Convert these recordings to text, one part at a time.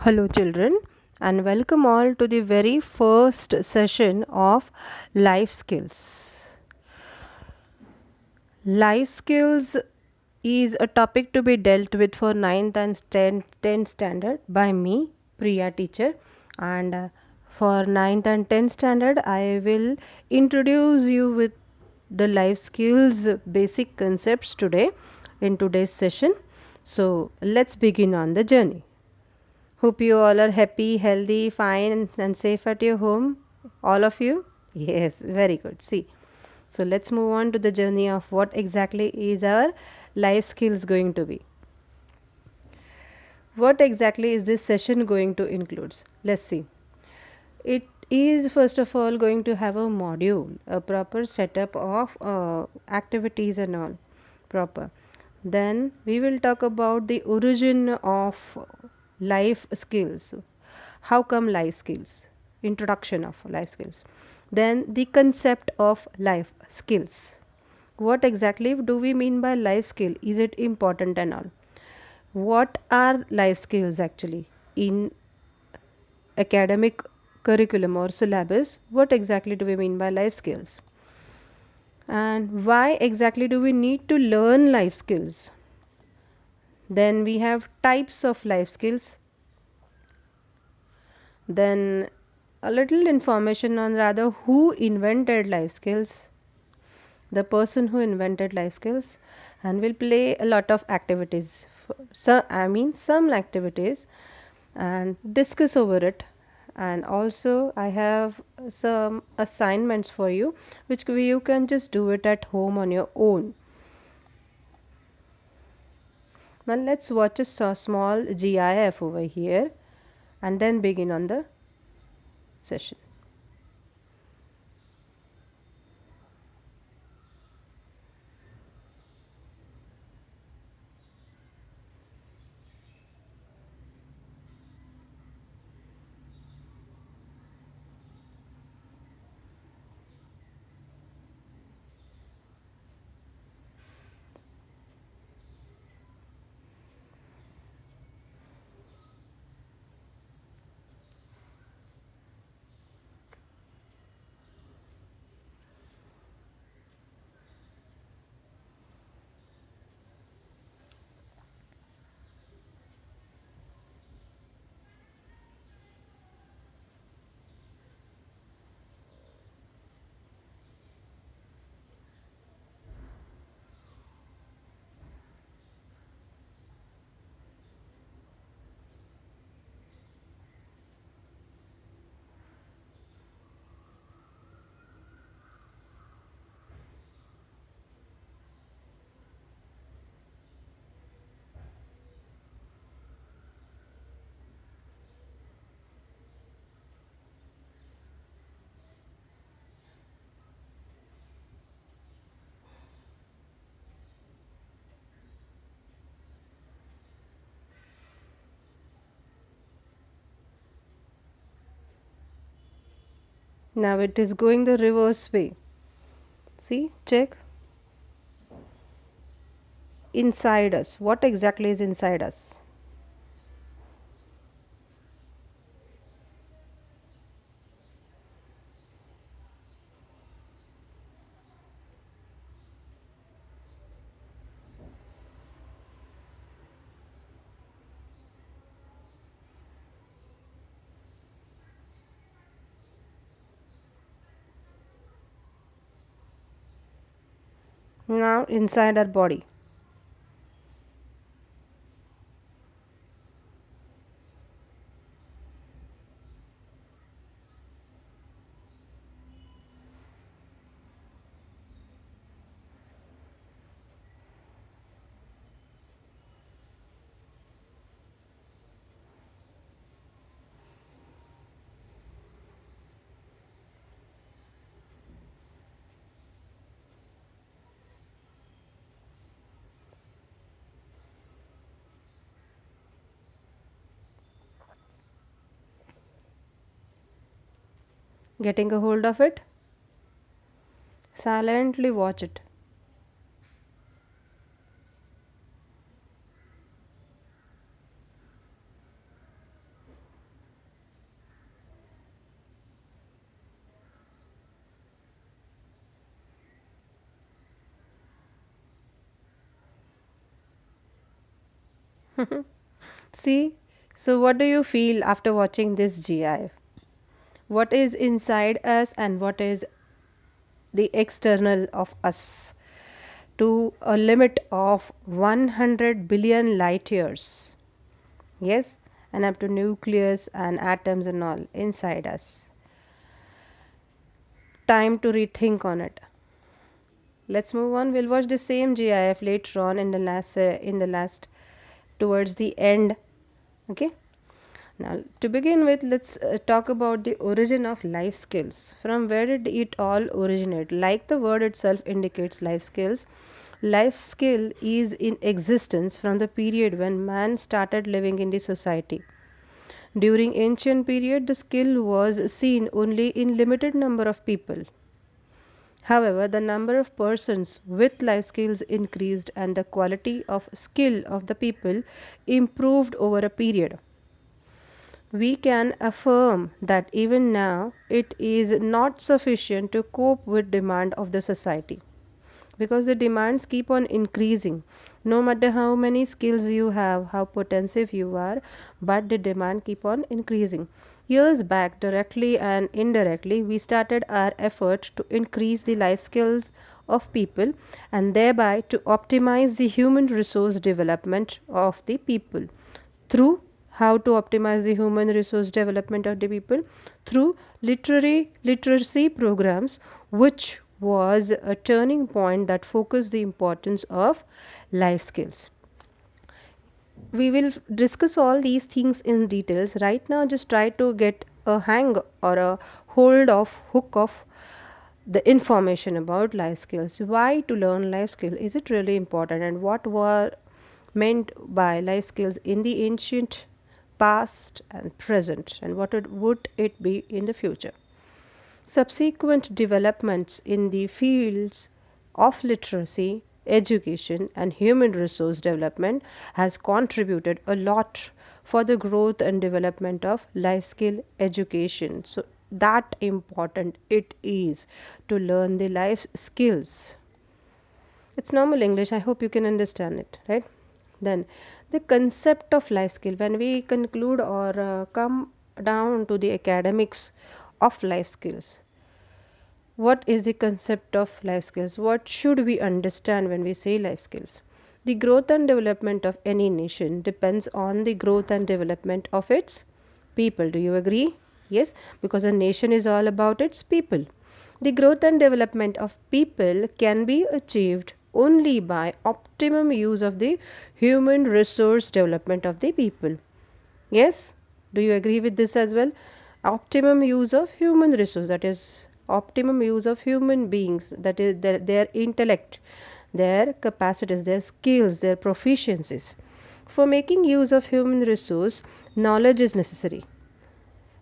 Hello, children, and welcome all to the very first session of life skills. Life skills is a topic to be dealt with for ninth and 10th standard by me, Priya teacher. And for ninth and 10th standard, I will introduce you with the life skills basic concepts today in today's session. So, let's begin on the journey. Hope you all are happy, healthy, fine, and safe at your home. All of you? Yes, very good. See, so let's move on to the journey of what exactly is our life skills going to be. What exactly is this session going to include? Let's see. It is first of all going to have a module, a proper setup of activities and all proper. Then we will talk about the origin of life skills. How come life skills? Introduction of life skills. Then the concept of life skills. What exactly do we mean by life skill? Is it important and all? What are life skills actually in academic curriculum or syllabus? What exactly do we mean by life skills? And why exactly do we need to learn life skills? Then we have types of life skills. Then a little information on rather who invented life skills, the person who invented life skills, and we'll play a lot of activities. So I mean some activities and discuss over it. And also I have some assignments for you which you can just do it at home on your own. Now let's watch a small GIF over here and then begin on the session. Now it is going the reverse way. See, check. Inside us. What exactly is inside us? Now inside our body. Getting a hold of it? Silently watch it. See, so what do you feel after watching this GIF? What is inside us and what is the external of us to a limit of 100 billion light years? Yes, and up to nucleus and atoms and all inside us. Time to rethink on it. Let's move on. We'll watch the same GIF later on in the last towards the end. Okay. Now, to begin with, let's talk about the origin of life skills. From where did it all originate? Like the word itself indicates, life skill is in existence from the period when man started living in the society. During ancient period, the skill was seen only in limited number of people. However, the number of persons with life skills increased and the quality of skill of the people improved over a period. We can affirm that even now it is not sufficient to cope with demand of the society because the demands keep on increasing no matter how many skills you have, how potentive you are, but the demand keep on increasing. Years back, directly and indirectly, we started our effort to increase the life skills of people and thereby to optimize the human resource development of the people through how to optimize the human resource development of the people through literacy programs, which was a turning point that focused the importance of life skills. We will discuss all these things in details. Right now, just try to get a hang or a hold of hook of the information about life skills. Why to learn life skill? Is it really important? And what were meant by life skills in the ancient past and present? And what would it be in the future? Subsequent developments in the fields of literacy, education, and human resource development has contributed a lot for the growth and development of life skill education. So that important it is to learn the life skills. It's normal English. I hope you can understand it, right? Then the concept of life skill. When we conclude or come down to the academics of life skills, what is the concept of life skills? What should we understand when we say life skills? The growth and development of any nation depends on the growth and development of its people. Do you agree? Yes, because a nation is all about its people. The growth and development of people can be achieved only by optimum use of the human resource development of the people. Yes, do you agree with this as well? Optimum use of human resource, that is optimum use of human beings, that is their intellect, their capacities, their skills, their proficiencies. For making use of human resource, knowledge is necessary.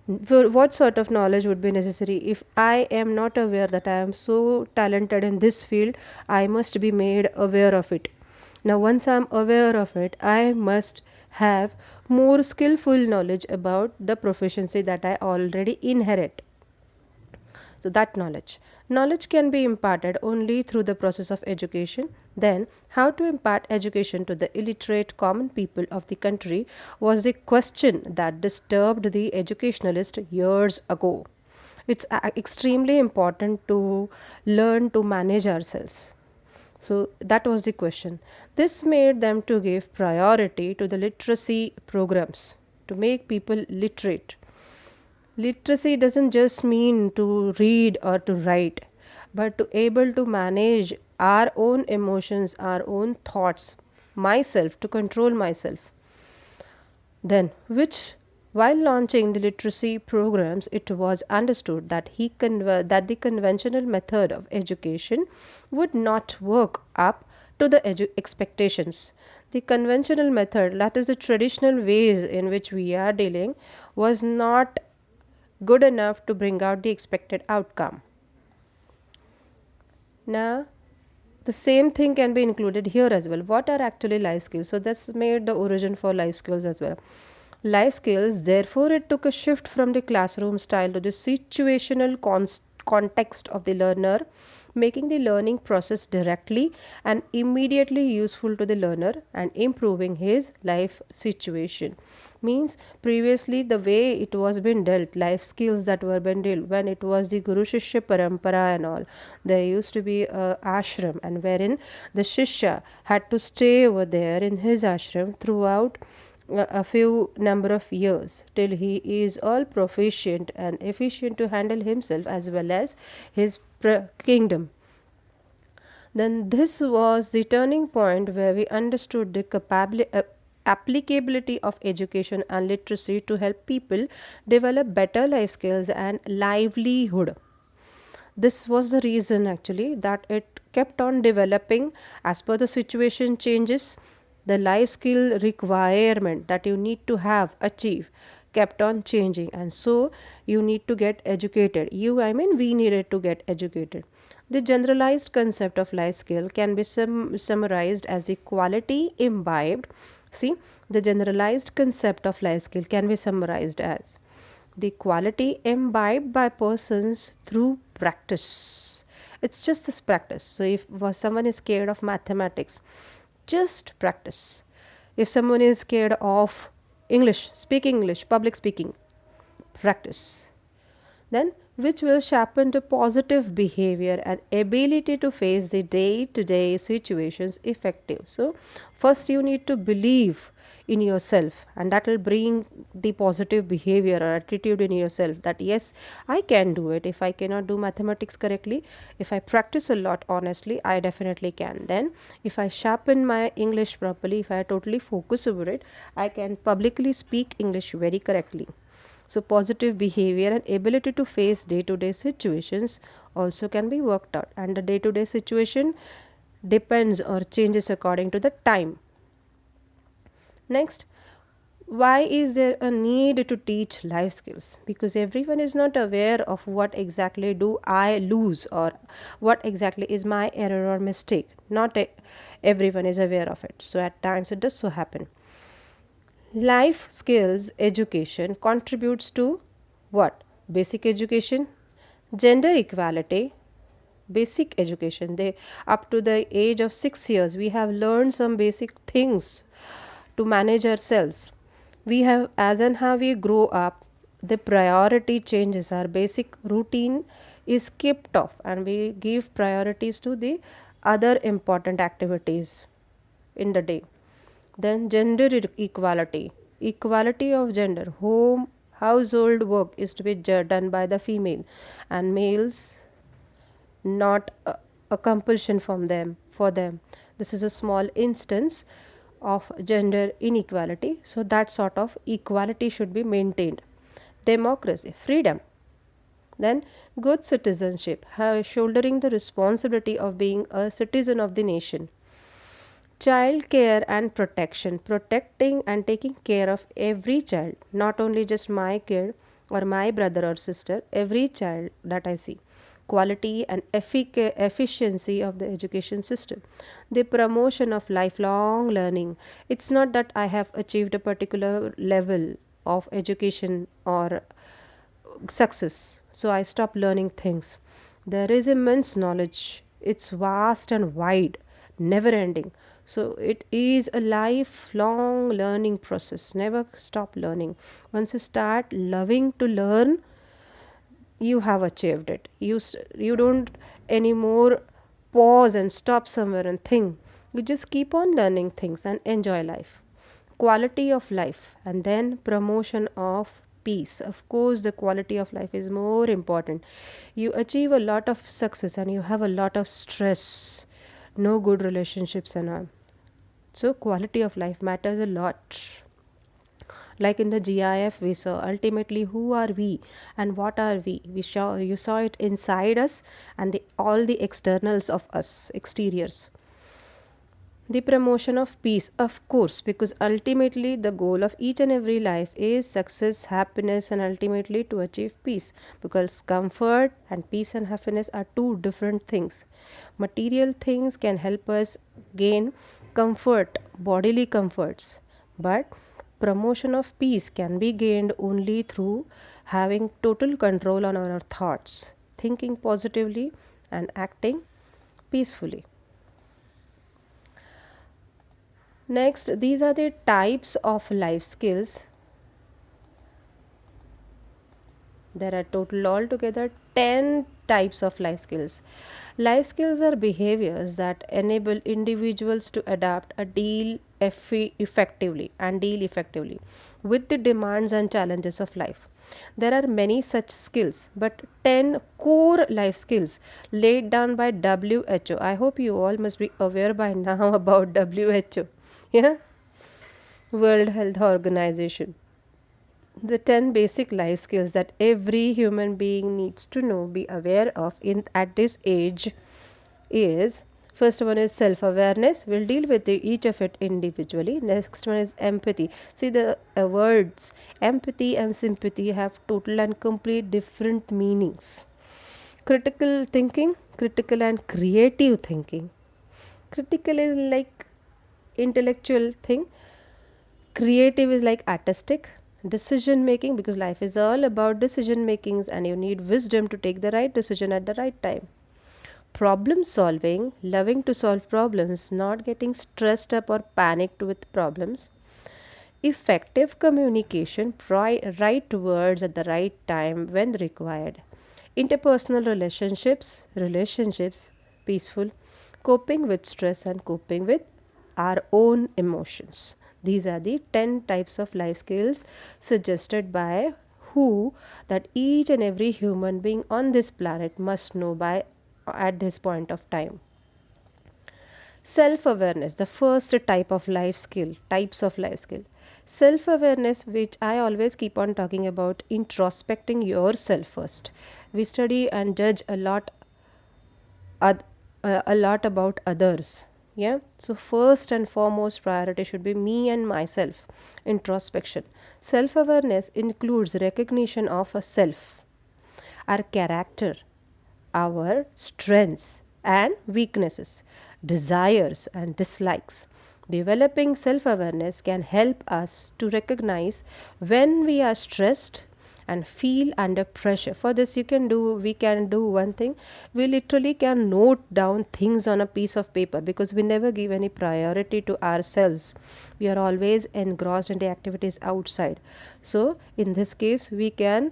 What sort of knowledge would be necessary? If I am not aware that I am so talented in this field, I must be made aware of it. Now, once I am aware of it, I must have more skillful knowledge about the proficiency that I already inherit. So that knowledge can be imparted only through the process of education. Then how to impart education to the illiterate common people of the country was a question that disturbed the educationalist years ago. It's extremely important to learn to manage ourselves. So that was the question. This made them to give priority to the literacy programs to make people literate. Literacy doesn't just mean to read or to write, but to able to manage our own emotions, our own thoughts, myself, to control myself. Then, which while launching the literacy programs, it was understood that that the conventional method of education would not work up to the expectations. The conventional method, that is the traditional ways in which we are dealing, was not good enough to bring out the expected outcome. Now, the same thing can be included here as well. What are actually life skills? So that's made the origin for life skills as well. Life skills, therefore, it took a shift from the classroom style to the situational context of the learner making the learning process directly and immediately useful to the learner and improving his life situation. Means previously the way it was been dealt, life skills that were been dealt when it was the Guru Shishya Parampara and all, there used to be a ashram, and wherein the Shishya had to stay over there in his ashram throughout a few number of years till he is all proficient and efficient to handle himself as well as his kingdom. Then this was the turning point where we understood the applicability of education and literacy to help people develop better life skills and livelihood. This was the reason actually that it kept on developing as per the situation changes. The life skill requirement that you need to have achieve kept on changing, and so you need to get educated. We needed to get educated. The generalized concept of life skill can be summarized as the quality imbibed. See, the generalized concept of life skill can be summarized as the quality imbibed by persons through practice. It's just this practice. So, if someone is scared of mathematics, just practice. If someone is scared of speaking English, public speaking, practice. Then which will sharpen to positive behavior and ability to face the day to day situations effective. So first you need to believe in yourself, and that will bring the positive behavior or attitude in yourself that yes, I can do it. If I cannot do mathematics correctly, if I practice a lot honestly, I definitely can. Then if I sharpen my English properly, if I totally focus over it, I can publicly speak English very correctly. So, positive behavior and ability to face day to day situations also can be worked out, and the day to day situation depends or changes according to the time. Next, why is there a need to teach life skills? Because everyone is not aware of what exactly do I lose or what exactly is my error or mistake. Not everyone is aware of it. So, at times it does so happen. Life skills education contributes to what? Basic education, gender equality, basic education. They up to the age of 6 years we have learned some basic things to manage ourselves. We have as and how we grow up, the priority changes. Our basic routine is skipped off and we give priorities to the other important activities in the day. Then gender equality, equality of gender. Home household work is to be done by the female, and males not a compulsion from them for them. This is a small instance of gender inequality. So that sort of equality should be maintained. Democracy, freedom. Then good citizenship, shouldering the responsibility of being a citizen of the nation. Child care and protection, protecting and taking care of every child, not only just my kid or my brother or sister, every child that I see. Quality and efficiency of the education system, the promotion of lifelong learning. It's not that I have achieved a particular level of education or success, so I stop learning things. There is immense knowledge, it's vast and wide, never ending. So it is a lifelong learning process. Never stop learning. Once you start loving to learn, you have achieved it. You don't anymore pause and stop somewhere and think. You just keep on learning things and enjoy life. Quality of life, and then promotion of peace. Of course, the quality of life is more important. You achieve a lot of success and you have a lot of stress, no good relationships and all. So quality of life matters a lot. Like in the GIF we saw ultimately who are we and what are we. You saw it inside us and all the externals of us, exteriors. The promotion of peace, of course, because ultimately the goal of each and every life is success, happiness, and ultimately to achieve peace. Because comfort and peace and happiness are two different things. Material things can help us gain comfort, bodily comforts, but promotion of peace can be gained only through having total control on our thoughts, thinking positively, and acting peacefully. Next, these are the types of life skills. There are total altogether 10 types of life skills. Life skills are behaviors that enable individuals to adapt a deal effectively with the demands and challenges of life. There are many such skills, but 10 core life skills laid down by WHO. I hope you all must be aware by now about WHO. Yeah, World Health Organization. The 10 basic life skills that every human being needs to know, be aware of in at this age is, first one is self awareness. We'll deal with each of it individually. Next one is empathy. See, the words empathy and sympathy have total and complete different meanings. Critical thinking, critical and creative thinking. Critical is like intellectual thing, creative is like artistic. Decision making, because life is all about decision makings and you need wisdom to take the right decision at the right time. Problem solving, loving to solve problems, not getting stressed up or panicked with problems. Effective communication, right words at the right time when required. Interpersonal relationships, peaceful. Coping with stress and coping with our own emotions. These are the 10 types of life skills suggested by who that each and every human being on this planet must know by at this point of time. Self awareness, the first types of life skill. Self awareness, which I always keep on talking about, introspecting yourself first. We study and judge oth- a lot about others. Yeah, so first and foremost priority should be me and myself. Introspection. Self awareness includes recognition of a self, our character, our strengths and weaknesses, desires and dislikes. Developing self awareness can help us to recognize when we are stressed and feel under pressure. For this, we can do one thing. We literally can note down things on a piece of paper because we never give any priority to ourselves. We are always engrossed in the activities outside. So, in this case, we can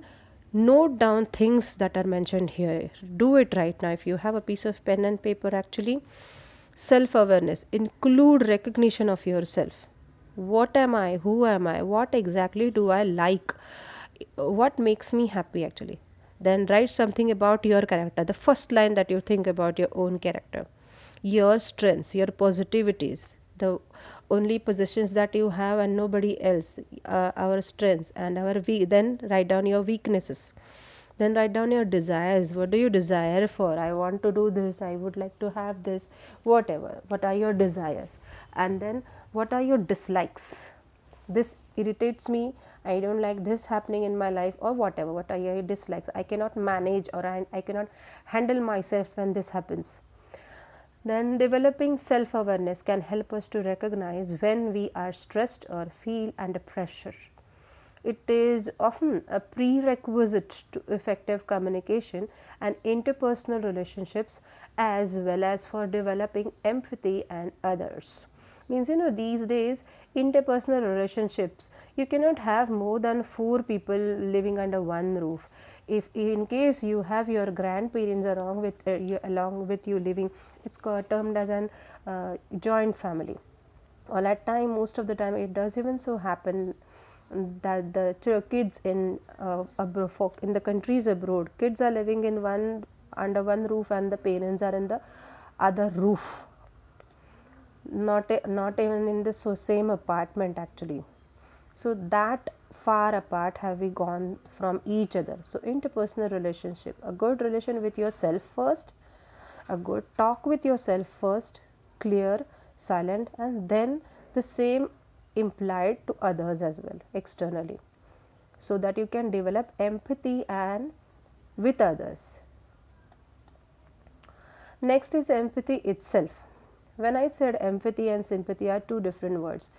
note down things that are mentioned here. Do it right now if you have a piece of pen and paper. Actually, self awareness include recognition of yourself. What am I? Who am I? What exactly do I like? What makes me happy actually? Then write something about your character. The first line that you think about your own character, your strengths, your positivities, the only possessions that you have and nobody else, our strengths and our then write down your weaknesses. Then write down your desires. What do you desire for? I want to do this, I would like to have this, whatever. What are your desires? And then what are your dislikes? This irritates me, I don't like this happening in my life, or whatever. What are your dislikes? I cannot manage, or I cannot handle myself when this happens. Then developing self awareness can help us to recognize when we are stressed or feel under pressure. It is often a prerequisite to effective communication and interpersonal relationships, as well as for developing empathy and others. Means, these days interpersonal relationships, you cannot have more than 4 people living under one roof. If in case you have your grandparents along with you living, it's termed as an joint family. All at time, most of the time, it does even so happen that the kids in in the countries abroad, kids are living in under one roof and the parents are in the other roof, not even in the same apartment actually. So that far apart have we gone from each other. So interpersonal relationship, a good relation with yourself first, a good talk with yourself first, clear, silent, and then the same implied to others as well externally, so that you can develop empathy and with others. Next is empathy itself. When I said empathy and sympathy are two different words,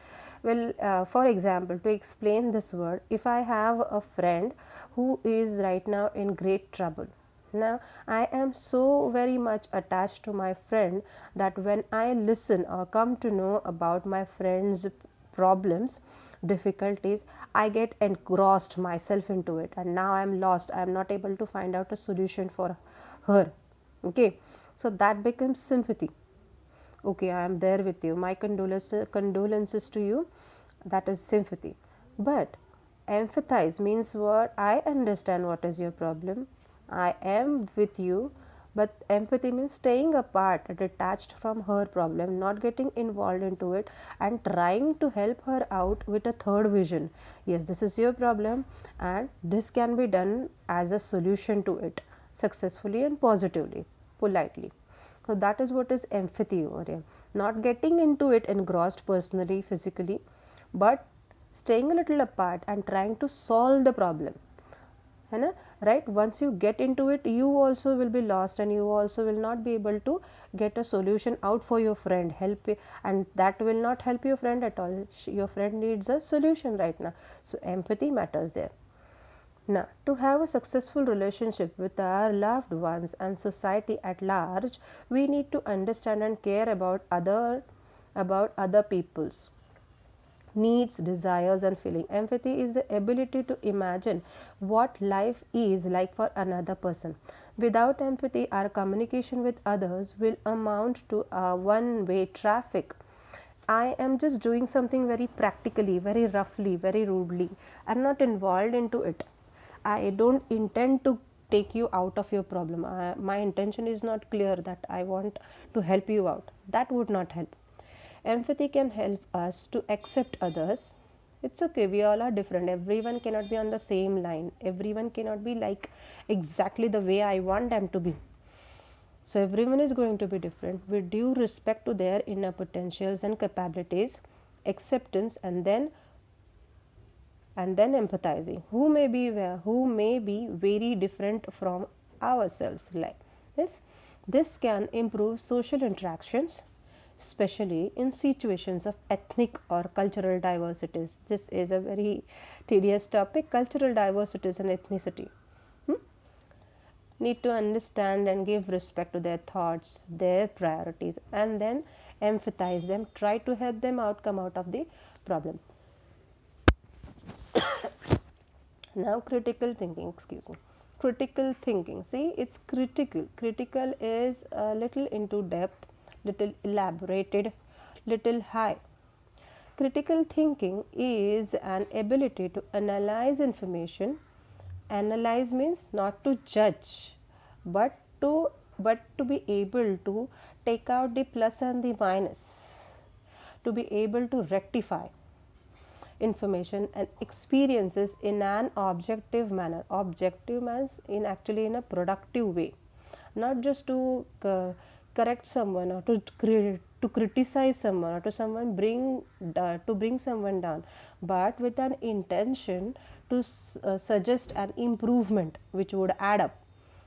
well, for example, to explain this word, if I have a friend who is right now in great trouble, Now, I am so very much attached to my friend that when I listen or come to know about my friend's problems, difficulties, I get engrossed myself into it, and now I am lost. I am not able to find out a solution for her. Okay, so that becomes sympathy. Okay, I am there with you. My condolences to you. That is sympathy. But empathize means what? I understand what is your problem. I am with you. But empathy means staying apart, detached from her problem, not getting involved into it, and trying to help her out with a third vision. Yes, this is your problem, and this can be done as a solution to it successfully and positively, politely. So that is what is empathy over here. Not getting into it engrossed personally, physically, but staying a little apart and trying to solve the problem. है ना? Right? Once you get into it, you also will be lost, and you also will not be able to get a solution out for your friend. And that will not help your friend at all. Your friend needs a solution right now. So empathy matters there. Now, to have a successful relationship with our loved ones and society at large, we need to understand and care about other people's needs, desires, and feeling. Empathy is the ability to imagine what life is like for another person. Without empathy, our communication with others will amount to a one-way traffic. I am just doing something very practically, very roughly, very rudely. I'm not involved into it. I don't intend to take you out of your problem. My intention is not clear that I want to help you out. That would not help. Empathy can help us to accept others. It's okay, we all are different. Everyone cannot be on the same line. Everyone cannot be like exactly the way I want them to be. So, everyone is going to be different with due respect to their inner potentials and capabilities, acceptance, and then empathizing, who may be very different from ourselves. Like this can improve social interactions, especially in situations of ethnic or cultural diversities. This is a very tedious topic, cultural diversities and ethnicity. Need to understand and give respect to their thoughts, their priorities, and then empathize them, try to help them out, come out of the problem. Now, critical thinking, critical thinking, see, it's critical is a little into depth, little elaborated, little high. Critical thinking is an ability to analyze information. Analyze means not to judge, but to be able to take out the plus and the minus, to be able to rectify information and experiences in an objective manner. Objective means in a productive way, not just to correct someone or to criticize someone or to bring someone down, but with an intention to suggest an improvement which would add up.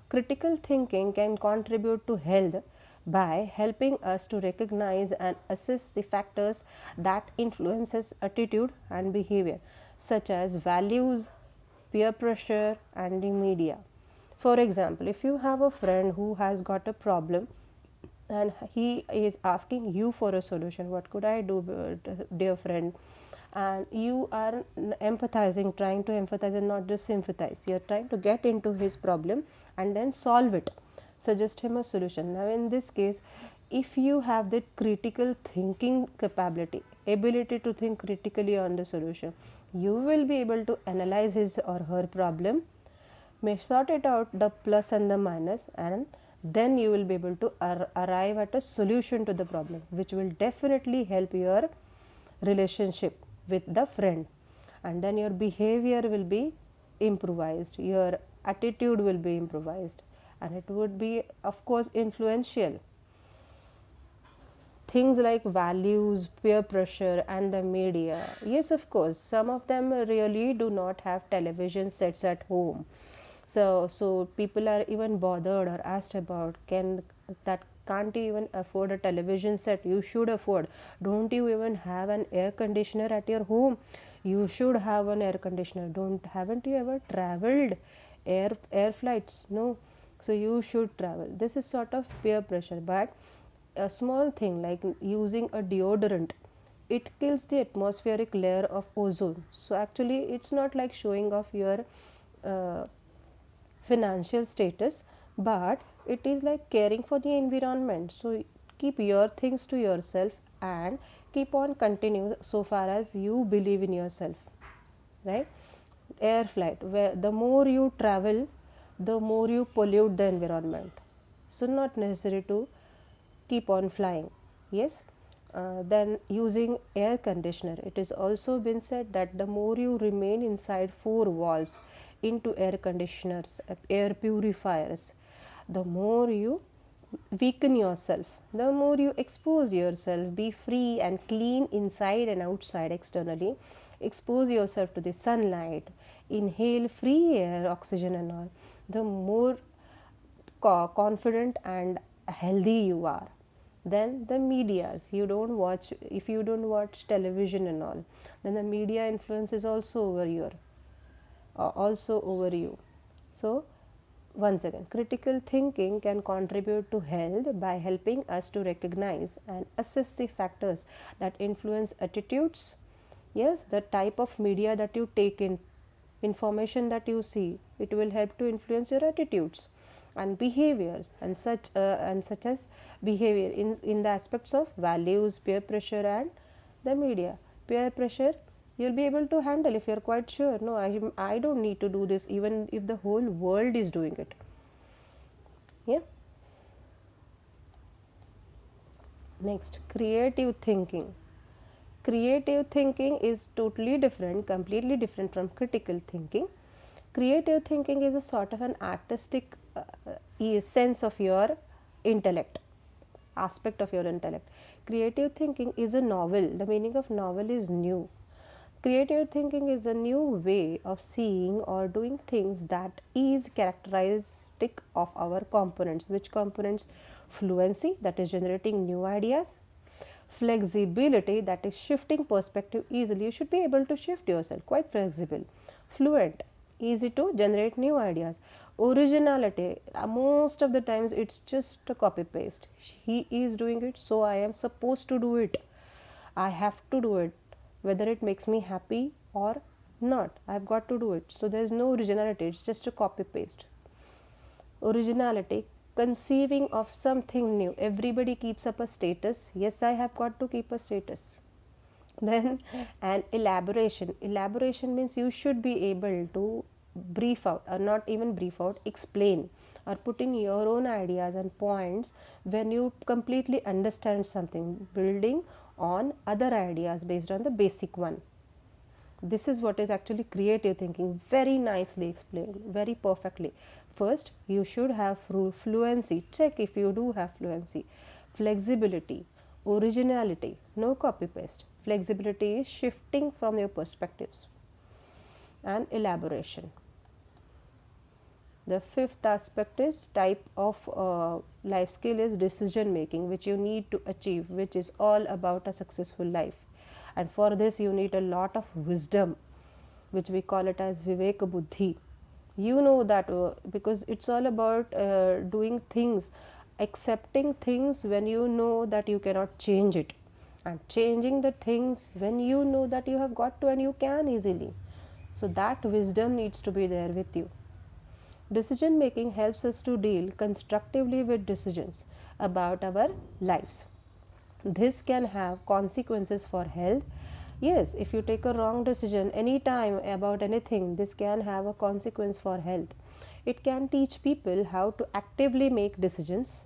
Critical thinking can contribute to health by helping us to recognize and assess the factors that influences attitude and behavior, such as values, peer pressure, and the media. For example, if you have a friend who has got a problem and he is asking you for a solution, what could I do, dear friend? And you are empathizing, trying to empathize and not just sympathize. You are trying to get into his problem and then solve it, suggest him a solution. Now, in this case, if you have that critical thinking capability, ability to think critically on the solution, you will be able to analyze his or her problem, may sort it out, the plus and the minus, and then you will be able to arrive at a solution to the problem, which will definitely help your relationship with the friend. And then your behavior will be improvised, your attitude will be improvised, and it would be, of course, influential. Things like values, peer pressure, and the media. Yes, of course, some of them really do not have television sets at home. So people are even bothered or asked about, can't you even afford a television set? You should afford. Don't you even have an air conditioner at your home? You should have an air conditioner. Haven't you ever traveled air flights? No. so you should travel. This is sort of peer pressure, but a small thing like using a deodorant, it kills the atmospheric layer of ozone. So actually it's not like showing off your uh, financial status, but it is like caring for the environment. So keep your things to yourself and keep on continue so far as you believe in yourself, right? Air flight, where the more you travel, the more you pollute the environment. So not necessary to keep on flying. Yes. Then using air conditioner, it is also been said that the more you remain inside four walls into air conditioners, air purifiers, the more you weaken yourself, the more you expose yourself. Be free and clean inside and outside externally. Expose yourself to the sunlight, inhale free air, oxygen and all. The more confident and healthy you are. Then the medias, you don't watch, if you don't watch television and all, then the media influence is also over you. So once again, critical thinking can contribute to health by helping us to recognize and assess the factors that influence attitudes. Yes, the type of media that you take in, information that you see, it will help to influence your attitudes and behaviors, and such as behavior in the aspects of values, peer pressure and the media. Peer pressure you'll be able to handle if you're quite sure, no, I don't need to do this even if the whole world is doing it. Yeah. Next, creative thinking. Creative thinking is totally different, completely different from critical thinking. Creative thinking is a sort of an artistic sense of your intellect, aspect of your intellect. Creative thinking is a novel. The meaning of novel is new. Creative thinking is a new way of seeing or doing things that is characteristic of our components. Which components? Fluency, that is generating new ideas. Flexibility, that is shifting perspective easily. You should be able to shift yourself, quite flexible. Fluent, easy to generate new ideas. Originality, most of the times it's just a copy paste. He is doing it, so I am supposed to do it. I have to do it, whether it makes me happy or not. I've got to do it. So there's no originality, it's just a copy paste. Originality, conceiving of something new. Everybody keeps up a status. Yes, I have got to keep a status. Then an elaboration. Elaboration means you should be able to brief out, or not even brief out, explain or putting your own ideas and points when you completely understand something, building on other ideas based on the basic one. This is what is actually creative thinking. Very nicely explained, very perfectly. First, you should have fluency. Check if you do have fluency. Flexibility, originality, no copy paste. Flexibility is shifting from your perspectives. And elaboration. The fifth aspect is type of life skill is decision making, which you need to achieve, which is all about a successful life. And for this you need a lot of wisdom, which we call it as viveka buddhi. You know that because it's all about doing things, accepting things when you know that you cannot change it, and changing the things when you know that you have got to and you can easily. So that wisdom needs to be there with you. Decision making helps us to deal constructively with decisions about our lives. This can have consequences for health. Yes, if you take a wrong decision any time about anything, this can have a consequence for health. It can teach people how to actively make decisions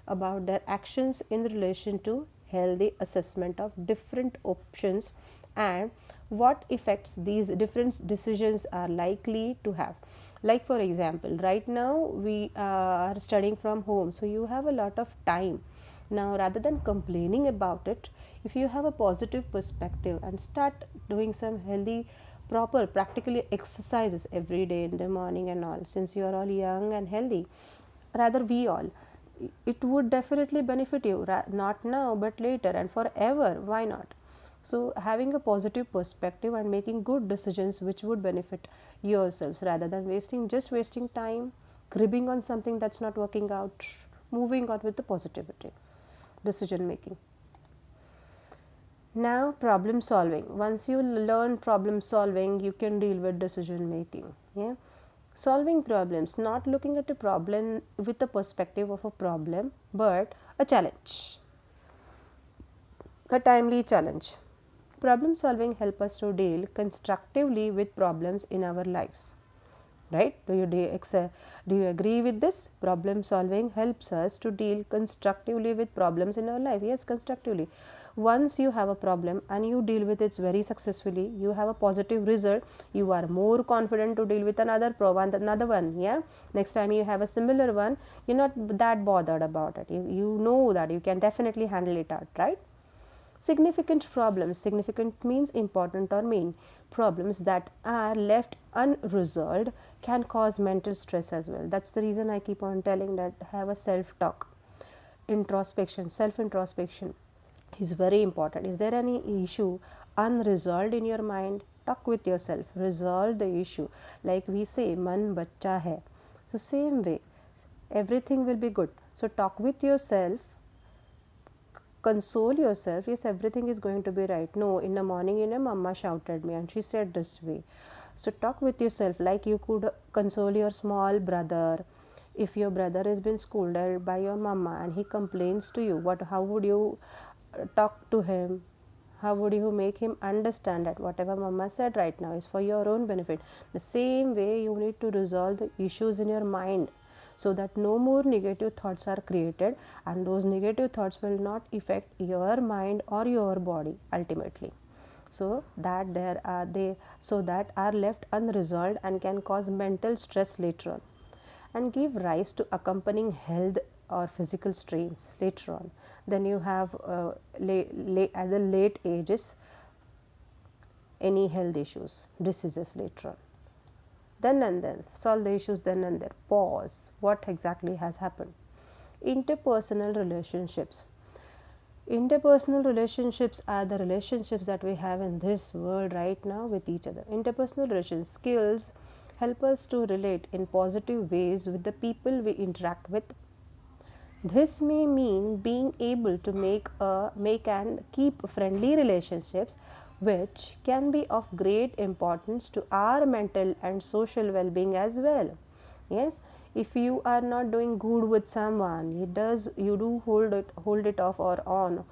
about their actions in relation to healthy assessment of different options and what effects these different decisions are likely to have. Like for example, right now we are studying from home, so you have a lot of time. Now rather than complaining about it, if you have a positive perspective and start doing some healthy, proper, practically exercises every day in the morning and all, since you are all young and healthy, rather we all, it would definitely benefit you, not now but later and forever. Why not? So having a positive perspective and making good decisions which would benefit yourselves, rather than wasting time, gripping on something that's not working out, moving on with the positivity. Decision making. Now problem solving. Once you learn problem solving, you can deal with decision making. Yeah, solving problems, not looking at a problem with the perspective of a problem, but a challenge, a timely challenge. Problem solving help us to deal constructively with problems in our lives. Right? Do you agree with this? Problem solving helps us to deal constructively with problems in our life. Yes, constructively. Once you have a problem and you deal with it very successfully, you have a positive result, you are more confident to deal with another one. Yeah, next time you have a similar one, you're not that bothered about it. You know that you can definitely handle it out, right? Significant problems. Significant means important or main. Problems that are left unresolved can cause mental stress as well. That's the reason I keep on telling that have a self-talk. Introspection, self-introspection is very important. Is there any issue unresolved in your mind? Talk with yourself. Resolve the issue. Like we say, man bachcha hai. So same way, everything will be good. So talk with yourself, console yourself. Yes, everything is going to be right. No, in the morning, mama shouted me and she said this way. So talk with yourself like you could console your small brother. If your brother has been scolded by your mama and he complains to you, how would you talk to him? How would you make him understand that whatever mama said right now is for your own benefit? The same way you need to resolve the issues in your mind, so that no more negative thoughts are created, and those negative thoughts will not affect your mind or your body ultimately, so that are left unresolved and can cause mental stress later on, and give rise to accompanying health or physical strains later on. Then you have at the late ages any health issues, diseases later on. Then and then solve the issues then and there. Pause. What exactly has happened? Interpersonal relationships. Interpersonal relationships are the relationships that we have in this world right now with each other. Interpersonal relation skills help us to relate in positive ways with the people we interact with. This may mean being able to make and keep friendly relationships, which can be of great importance to our mental and social well-being as well. Yes, if you are not doing good with someone, you do hold it off or on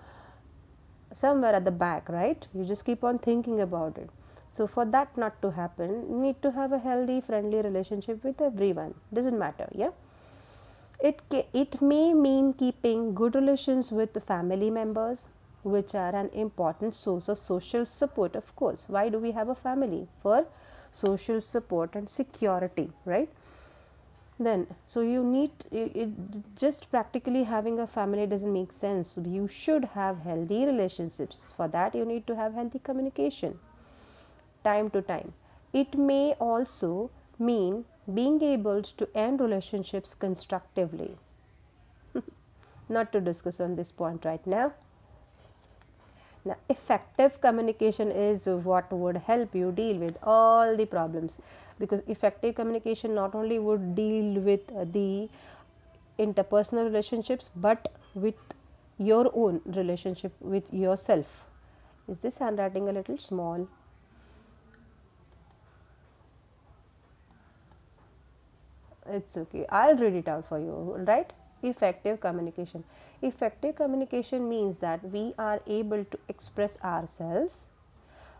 somewhere at the back, right? You just keep on thinking about it. So for that not to happen, you need to have a healthy, friendly relationship with everyone. Doesn't matter, yeah. It may mean keeping good relations with the family members, which are an important source of social support, of course. Why do we have a family? For social support and security, right? Then, so you need just practically having a family doesn't make sense. You should have healthy relationships. For that, you need to have healthy communication time to time. It may also mean being able to end relationships constructively. Not to discuss on this point right now. Now, effective communication is what would help you deal with all the problems, because effective communication not only would deal with the interpersonal relationships but with your own relationship with yourself. Is this handwriting a little small? It's okay. I'll read it out for you, right? Effective communication. Effective communication means that we are able to express ourselves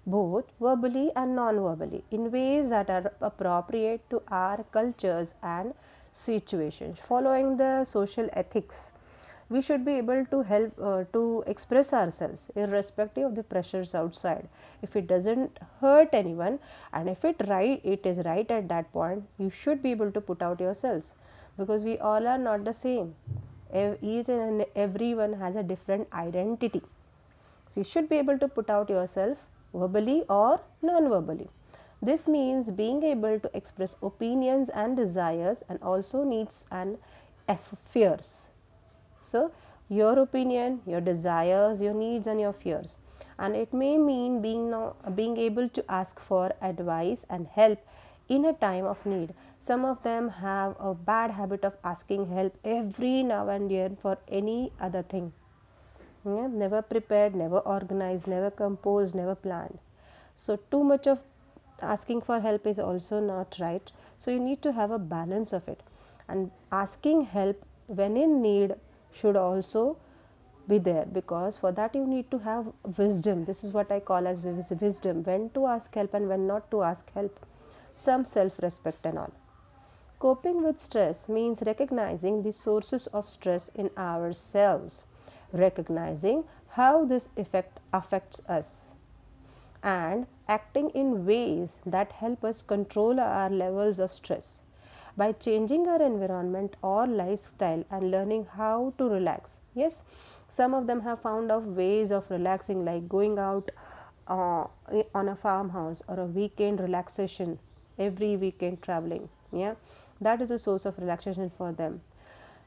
both verbally and non-verbally in ways that are appropriate to our cultures and situations. Following the social ethics, we should be able to help to express ourselves irrespective of the pressures outside. If it doesn't hurt anyone, and if it is right at that point, you should be able to put out yourselves, because we all are not the same. Each and everyone has a different identity. So you should be able to put out yourself verbally or non-verbally. This means being able to express opinions and desires, and also needs and fears. So your opinion, your desires, your needs and your fears. And it may mean being able to ask for advice and help in a time of need. Some of them have a bad habit of asking help every now and then for any other thing. Yeah, never prepared, never organized, never composed, never planned. So too much of asking for help is also not right. So you need to have a balance of it. And asking help when in need should also be there, because for that you need to have wisdom. This is what I call as wisdom, when to ask help and when not to ask help. Some self-respect and all. Coping with stress means recognizing the sources of stress in ourselves, recognizing how this effect affects us, and acting in ways that help us control our levels of stress by changing our environment or lifestyle and learning how to relax. Yes, some of them have found out ways of relaxing, like going out on a farmhouse or a weekend relaxation, every weekend traveling. Yeah, that is a source of relaxation for them.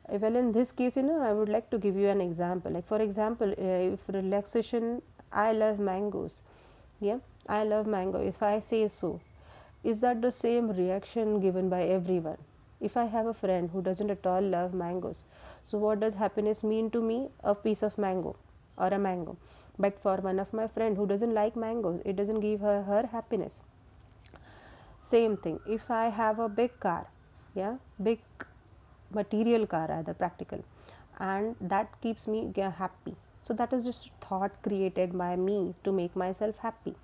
Well, in this case, I would like to give you an example. Like, for example, if relaxation, I love mangoes. Yeah, I love mango. If I say so, is that the same reaction given by everyone? If I have a friend who doesn't at all love mangoes, so what does happiness mean to me? A piece of mango or a mango. But for one of my friend who doesn't like mangoes, it doesn't give her happiness. Same thing. If I have a big car, yeah, big material car, rather practical, and that keeps me happy. So that is just a thought created by me to make myself happy.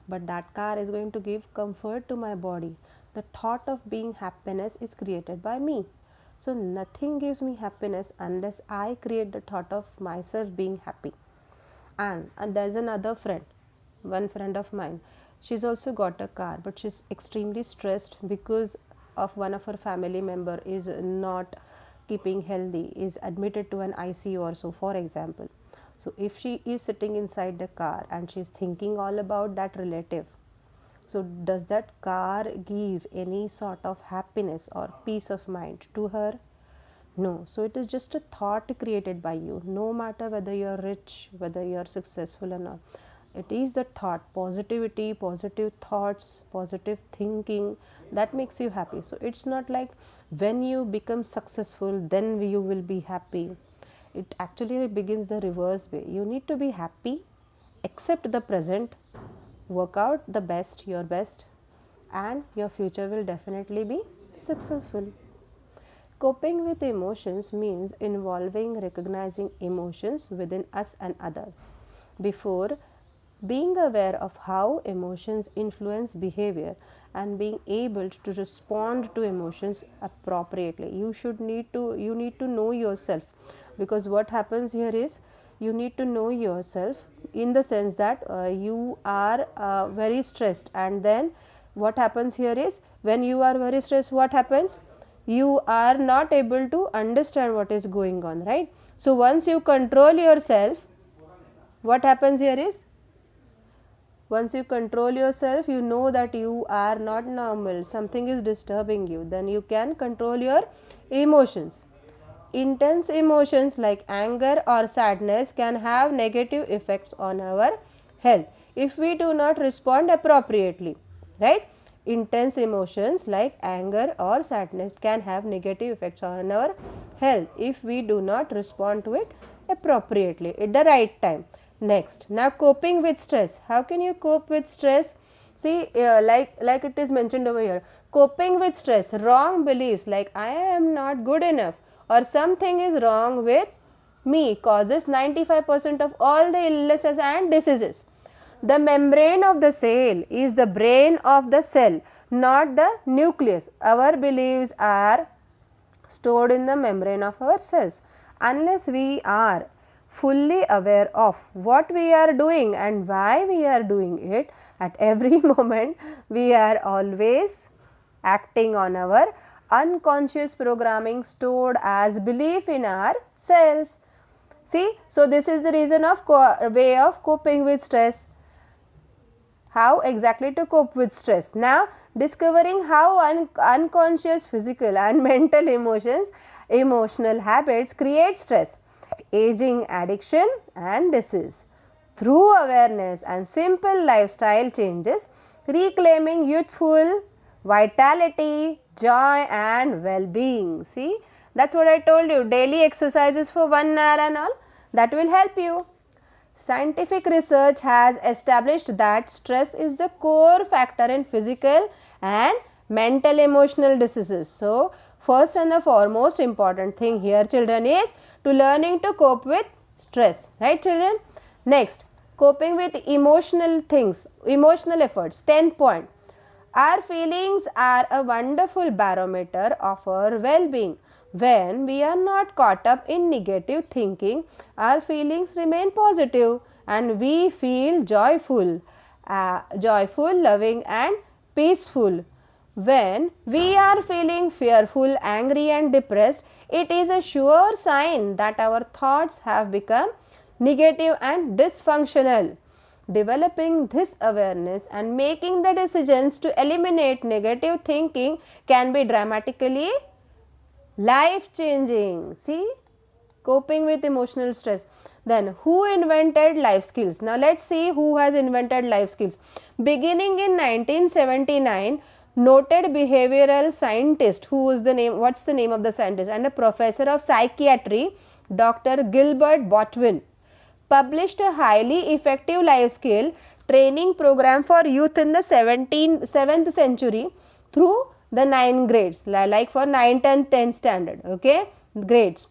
But that car is going to give comfort to my body. The thought of being happiness is created by me. So nothing gives me happiness unless I create the thought of myself being happy. And there's another friend, one friend of mine. She's also got a car, but she's extremely stressed because of one of her family member is not keeping healthy, is admitted to an ICU or so, for example. So if she is sitting inside the car and she's thinking all about that relative, so does that car give any sort of happiness or peace of mind to her? No. So it is just a thought created by you, no matter whether you're rich, whether you're successful or not. It is the thought, positivity, positive thoughts, positive thinking, that makes you happy. So it's not like when you become successful, then you will be happy. It actually begins the reverse way. You need to be happy, accept the present, work out the best, your best, and your future will definitely be successful. Coping with emotions means involving recognizing emotions within us and others. Before being aware of how emotions influence behavior and being able to respond to emotions appropriately, you need to know yourself, because what happens here is you need to know yourself in the sense that you are very stressed, and then what happens here is when you are very stressed, what happens? You are not able to understand what is going on, right? So once you control yourself, what happens here is, once you control yourself, you know that you are not normal, something is disturbing you, then you can control your emotions. Intense emotions like anger or sadness can have negative effects on our health if we do not respond appropriately, right? Intense emotions like anger or sadness can have negative effects on our health if we do not respond to it appropriately at the right time. Next, now coping with stress. How can you cope with stress? See, like it is mentioned over here, coping with stress, wrong beliefs like I am not good enough or something is wrong with me causes 95% of all the illnesses and diseases. The membrane of the cell is the brain of the cell, not the nucleus. Our beliefs are stored in the membrane of our cells. Unless we are fully aware of what we are doing and why we are doing it, at every moment we are always acting on our unconscious programming stored as belief in our cells. See, so this is the reason of way of coping with stress. How exactly to cope with stress? Now, discovering how unconscious physical and mental emotional habits create stress, aging, addiction and disease. Through awareness and simple lifestyle changes, reclaiming youthful vitality, joy and well-being. See, that's what I told you. Daily exercises for 1 hour and all, that will help you. Scientific research has established that stress is the core factor in physical and mental emotional diseases. So, first and the foremost important thing here, children, is to learning to cope with stress, right children? Next, coping with emotional things, emotional efforts. 10th point. Our feelings are a wonderful barometer of our well-being. When we are not caught up in negative thinking, our feelings remain positive and we feel joyful, loving and peaceful. When we are feeling fearful, angry and depressed, it is a sure sign that our thoughts have become negative and dysfunctional. Developing this awareness and making the decisions to eliminate negative thinking can be dramatically life changing. See, coping with emotional stress. Then, who invented life skills? Now, let's see who has invented life skills. Beginning in 1979, noted behavioral scientist, who is the name, what's the name of the scientist, and a professor of psychiatry, Dr. Gilbert Botwin, published a highly effective life skill training program for youth in the 7th century through the 9 grades, like for 9th and 10th standard, okay, grades.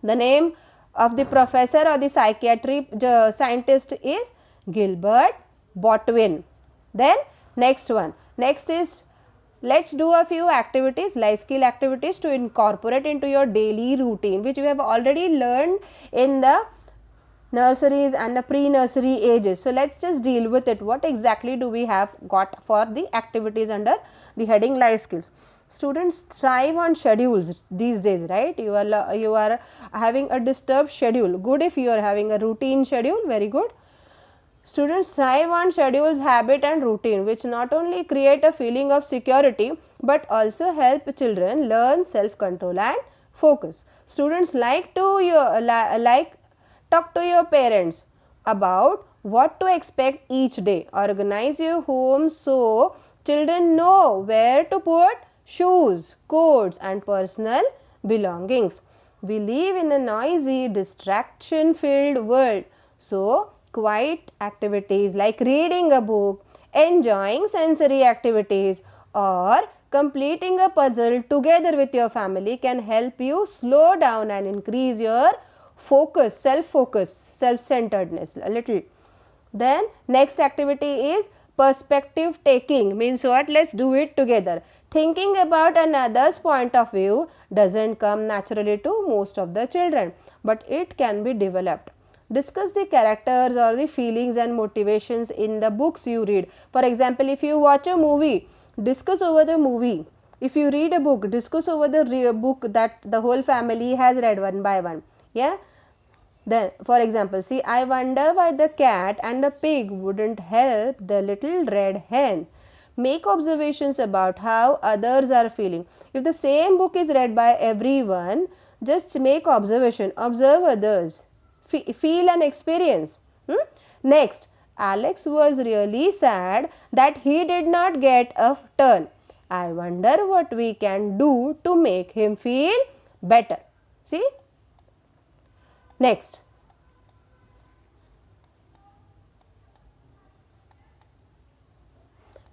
The name of the professor or the psychiatry scientist is Gilbert Botwin. Then next one, next is, let's do a few activities, life skill activities to incorporate into your daily routine, which you have already learned in the nurseries and the pre-nursery ages. So, let's just deal with it. What exactly do we have got for the activities under the heading life skills? Students thrive on schedules these days, right? You are having a disturbed schedule. Good if you are having a routine schedule, very good. Students thrive on schedules, habit and routine, which not only create a feeling of security but also help children learn self-control and focus. Students like talk to your parents about what to expect each day. Organize your home so children know where to put shoes, coats and personal belongings. We live in a noisy, distraction-filled world. So, quiet activities like reading a book, enjoying sensory activities or completing a puzzle together with your family can help you slow down and increase your focus, self-centeredness a little. Then next activity is perspective taking, means what? Let's do it together. Thinking about another's point of view doesn't come naturally to most of the children, but it can be developed. Discuss the characters or the feelings and motivations in the books you read. For example, if you watch a movie, discuss over the movie. If you read a book, discuss over the book that the whole family has read one by one. Yeah. Then, for example, see, I wonder why the cat and the pig wouldn't help the little red hen. Make observations about how others are feeling. If the same book is read by everyone, just make observation, observe others, feel and experience. Next, Alex was really sad that he did not get a turn. I wonder what we can do to make him feel better. See? Next.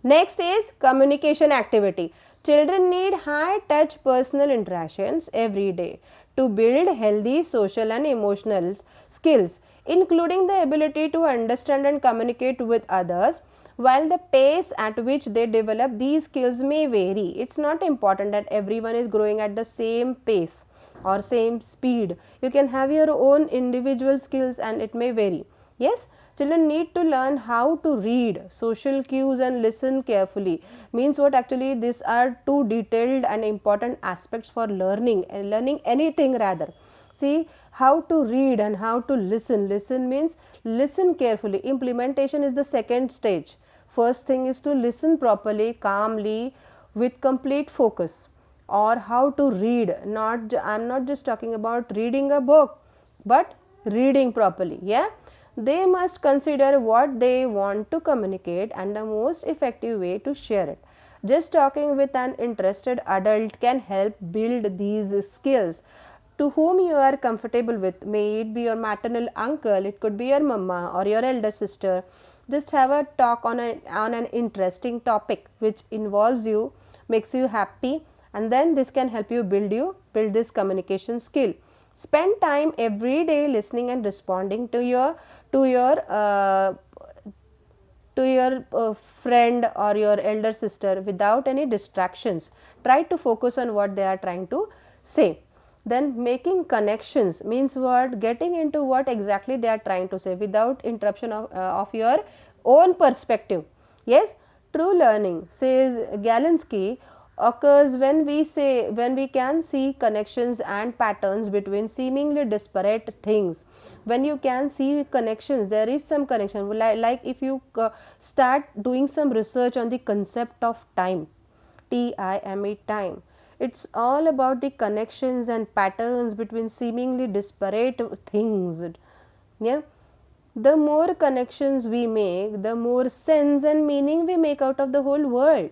Next is communication activity. Children need high touch personal interactions every day to build healthy social and emotional skills, including the ability to understand and communicate with others. While the pace at which they develop these skills may vary, it's not important that everyone is growing at the same pace or same speed. You can have your own individual skills and it may vary. Yes, children need to learn how to read social cues and listen carefully. Means what? Actually these are two detailed and important aspects for learning and learning anything rather. See, how to read and how to listen. Listen means listen carefully. Implementation is the second stage. First thing is to listen properly, calmly, with complete focus. Or how to read. I'm not just talking about reading a book, but reading properly. Yeah. They must consider what they want to communicate and the most effective way to share it. Just talking with an interested adult can help build these skills. To whom you are comfortable with, may it be your maternal uncle, it could be your mama or your elder sister. Just have a talk on an interesting topic which involves you, makes you happy, and then this can help you build this communication skill. Spend time every day listening and responding to your friend or your elder sister without any distractions. Try to focus on what they are trying to say. Then making connections means what? Getting into what exactly they are trying to say without interruption of your own perspective. Yes, true learning, says Galinsky, occurs when we can see connections and patterns between seemingly disparate things. When you can see connections, there is some connection, like if you start doing some research on the concept of time, time. It's all about the connections and patterns between seemingly disparate things. Yeah, the more connections we make, the more sense and meaning we make out of the whole world.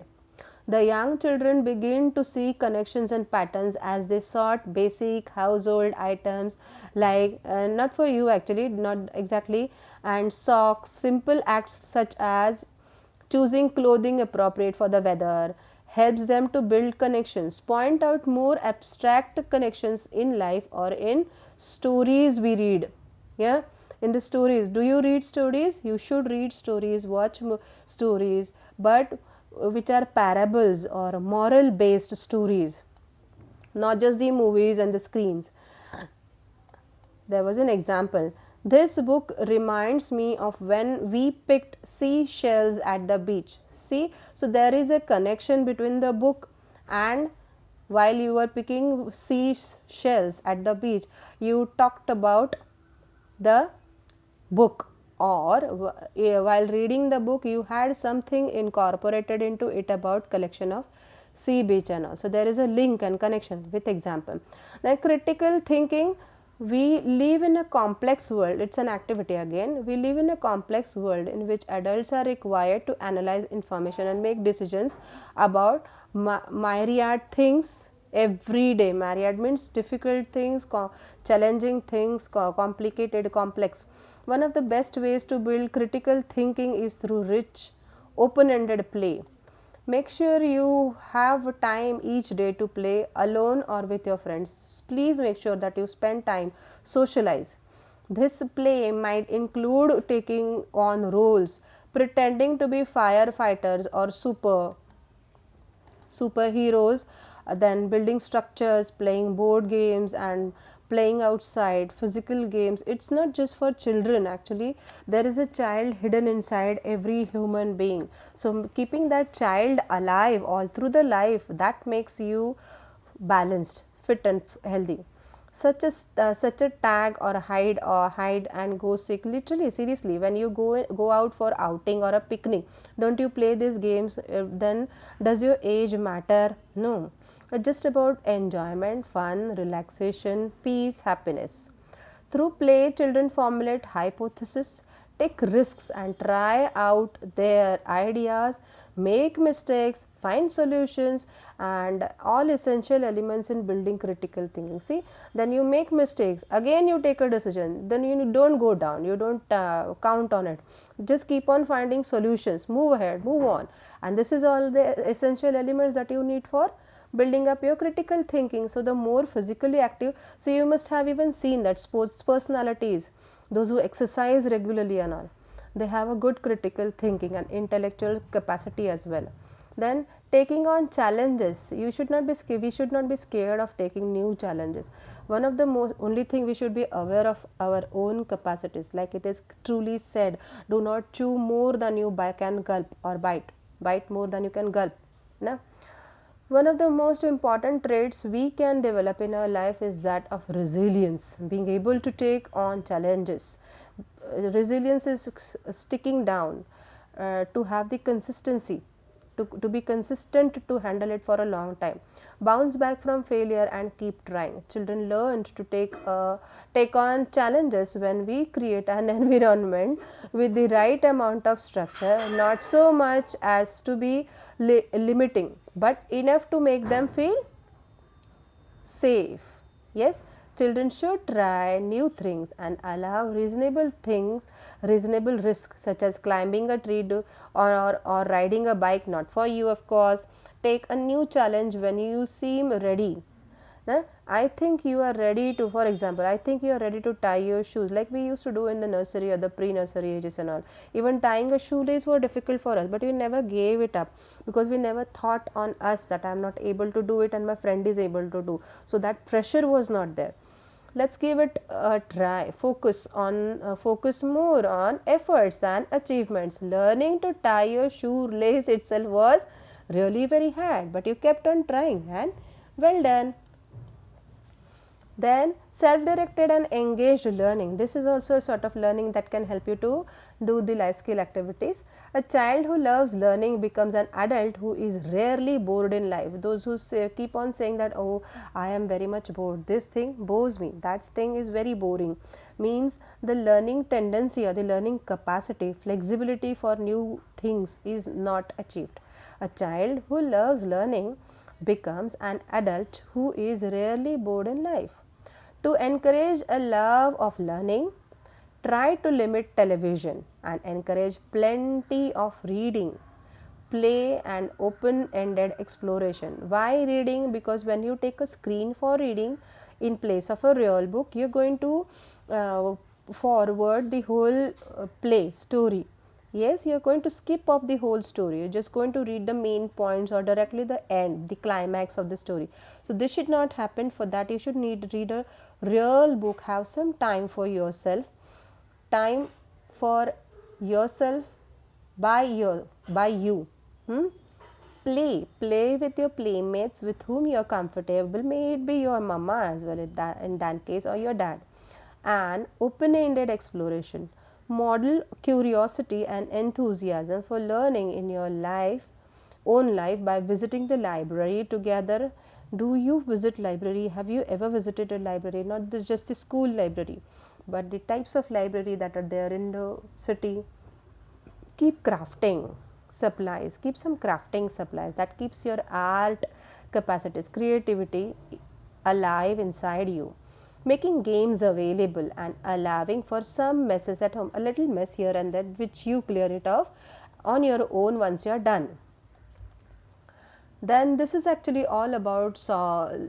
The young children begin to see connections and patterns as they sort basic household items, like not for you actually, not exactly, and socks, simple acts such as choosing clothing appropriate for the weather helps them to build connections. Point out more abstract connections in life or in stories we read. Yeah, in the stories, do you read stories? You should read stories, watch stories, but which are parables or moral based stories, not just the movies and the screens. There was an example. This book reminds me of when we picked seashells at the beach. See, so there is a connection between the book and while you were picking seashells at the beach, you talked about the book, or while reading the book you had something incorporated into it about collection of sea beach and all. So there is a link and connection with example. Then critical thinking, we live in a complex world. It's an activity again. We live in a complex world in which adults are required to analyze information and make decisions about myriad things every day. Myriad means difficult things, challenging things, complicated, complex. One of the best ways to build critical thinking is through rich, open-ended play. Make sure you have time each day to play alone or with your friends. Please make sure that you spend time, socialize. This play might include taking on roles, pretending to be firefighters or superheroes, then building structures, playing board games, and playing outside, physical games. It's not just for children actually. There is a child hidden inside every human being. So keeping that child alive all through the life, that makes you balanced, fit and healthy. Such a tag or hide and go seek, literally seriously, when you go out for outing or a picnic, don't you play these games? Then does your age matter? No, it's just about enjoyment, fun, relaxation, peace, happiness. Through play, children formulate hypotheses, take risks, and try out their ideas, make mistakes, find solutions, and all essential elements in building critical thinking. See, then you make mistakes, again you take a decision, then you don't go down, you don't count on it. Just keep on finding solutions, move ahead, move on. And this is all the essential elements that you need for building up your critical thinking. So the more physically active, so you must have even seen that sports personalities, those who exercise regularly and all, they have a good critical thinking and intellectual capacity as well. Then taking on challenges, we should not be scared of taking new challenges. One of the only thing we should be aware of our own capacities, like it is truly said, do not chew more than you can gulp, or bite more than you can gulp. Now, one of the most important traits we can develop in our life is that of resilience, being able to take on challenges. Resilience is sticking down, to have the consistency, to be consistent, to handle it for a long time. Bounce back from failure and keep trying. Children learn to take on challenges when we create an environment with the right amount of structure, not so much as to be limiting, but enough to make them feel safe. Yes, children should try new things and allow reasonable risks, such as climbing a tree or riding a bike, not for you, of course. Take a new challenge when you seem ready. I think you are ready to, for example, I think you are ready to tie your shoes like we used to do in the nursery or the pre-nursery ages and all. Even tying a shoelace was difficult for us, but we never gave it up because we never thought on us that I am not able to do it and my friend is able to do. So that pressure was not there. Let's give it a try. Focus more on efforts than achievements. Learning to tie your shoelace itself was really very hard, but you kept on trying and well done. Then self-directed and engaged learning. This is also a sort of learning that can help you to do the life skill activities. A child who loves learning becomes an adult who is rarely bored in life. Those who keep on saying that, oh, I am very much bored, this thing bores me, that thing is very boring, means the learning tendency or the learning capacity, flexibility for new things is not achieved. A child who loves learning becomes an adult who is rarely bored in life. To encourage a love of learning, try to limit television and encourage plenty of reading, play and open-ended exploration. Why reading? Because when you take a screen for reading in place of a real book, you're going to forward the whole play story. Yes, you are going to skip off the whole story. You're just going to read the main points or directly the end, the climax of the story. So this should not happen. For that you should read a real book. Have some time for yourself. Time for yourself by you. Play with your playmates with whom you are comfortable. May it be your mama as well in that case, or your dad. And open-ended exploration. Model curiosity and enthusiasm for learning in your own life by visiting the library together. Do you visit library? Have you ever visited a library? Not just the school library, but the types of library that are there in the city. Keep crafting supplies. Keep some crafting supplies. That keeps your art capacities, creativity alive inside you. Making games available and allowing for some messes at home, a little mess here and there, which you clear it off on your own once you are done. Then this is actually all about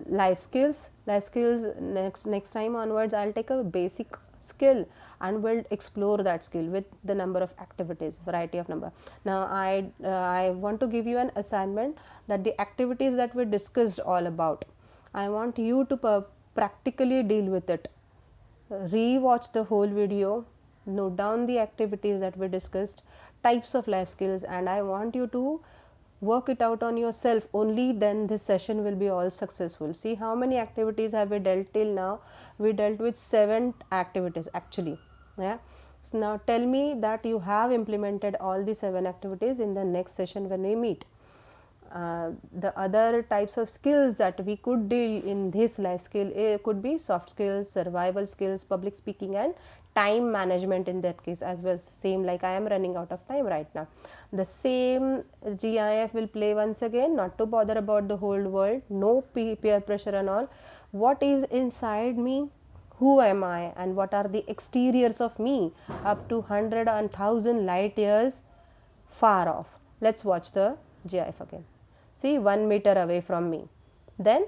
life skills. Next time onwards, I'll take a basic skill and we'll explore that skill with the number of activities, variety of number. Now I want to give you an assignment that the activities that we discussed all about, I want you to practically deal with it. Re-watch the whole video, note down the activities that we discussed, types of life skills, and I want you to work it out on yourself. Only then this session will be all successful. See how many activities have we dealt till now. We dealt with 7 activities actually. Yeah. So now tell me that you have implemented all the 7 activities in the next session when we meet. The other types of skills that we could deal in this life skill could be soft skills, survival skills, public speaking, and time management in that case as well. Same, like I am running out of time right now. The same GIF will play once again, not to bother about the whole world, no peer pressure and all. What is inside me? Who am I and what are the exteriors of me up to 100 and 1000 light years far off. Let's watch the GIF again. See, 1 meter away from me, then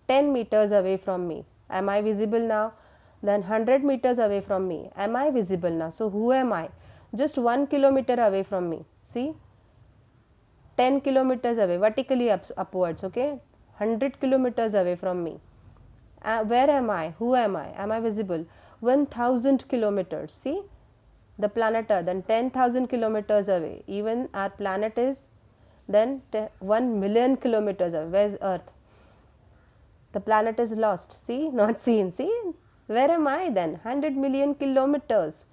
10 meters away from me. Am I visible now? Then 100 meters away from me. Am I visible now? So who am I? Just 1 kilometer away from me. See, 10 kilometers away, vertically upwards, okay? 100 kilometers away from me. Where am I? Who am I? Am I visible? 1000 kilometers. See, the planet Earth, then 10,000 kilometers away. Even our planet is then 1 million kilometers away. Where's Earth? The planet is lost. See, not seen. See, where am I then? 100 million kilometers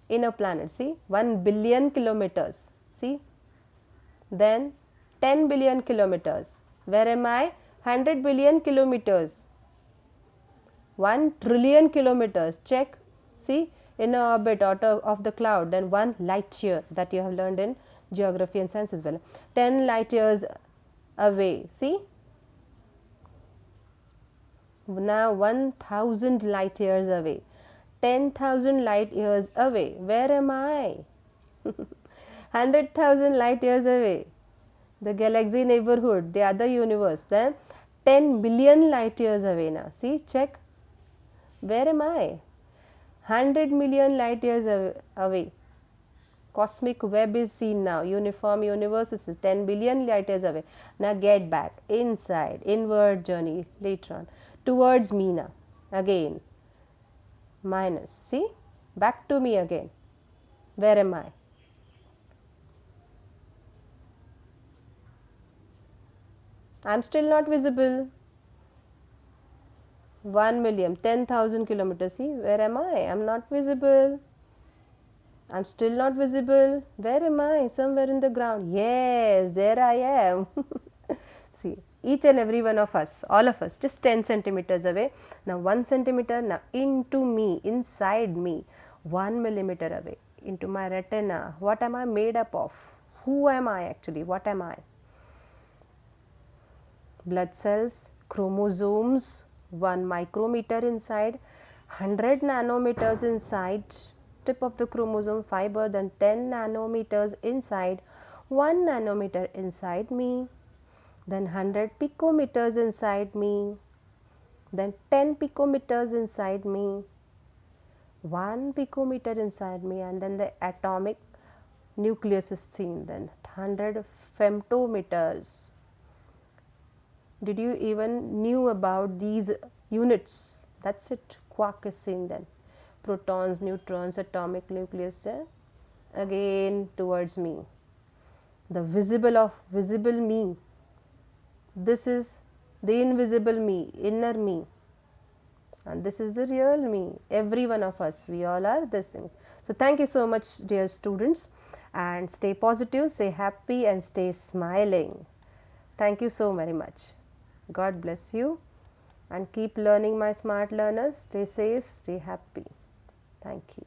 in a planet. See, 1 billion kilometers. See, then 10 billion kilometers. Where am I? 100 billion kilometers. 1 trillion kilometers. Check. See, in a orbit out of the cloud, then 1 light year that you have learned in geography and science as well. 10 light years away. See? Now 1000 light years away. 10,000 light years away. Where am I? 100,000 light years away. The galaxy neighborhood, the other universe. Then 10 billion light years away now. See, check. Where am I? 100 million light years away. Cosmic web is seen now. Uniform universe is 10 billion light years away. Now get back inside, inward journey later on. Towards me now. Again. Minus. See? Back to me again. Where am I? I'm still not visible. 1 million, 10,000 kilometers. See, where am I? I'm not visible. I'm still not visible. Where am I? Somewhere in the ground. Yes, there I am. See, each and every one of us, all of us, just 10 centimeters away. Now 1 centimeter, now into me, inside me, 1 millimeter away, into my retina. What am I made up of? Who am I actually? What am I? Blood cells, chromosomes, 1 micrometer inside, 100 nanometers inside tip of the chromosome fiber, then 10 nanometers inside, 1 nanometer inside me, then 100 picometers inside me, then 10 picometers inside me, 1 picometer inside me, and then the atomic nucleus is seen, then 100 femtometers. Did you even knew about these units? That's it. Quark is seen then. Protons, neutrons, atomic nucleus there. Again towards me. The visible me. This is the invisible me, inner me. And this is the real me. Every one of us, we all are these things. So thank you so much, dear students. And stay positive, stay happy, and stay smiling. Thank you so very much. God bless you, and keep learning, my smart learners. Stay safe, stay happy. Thank you.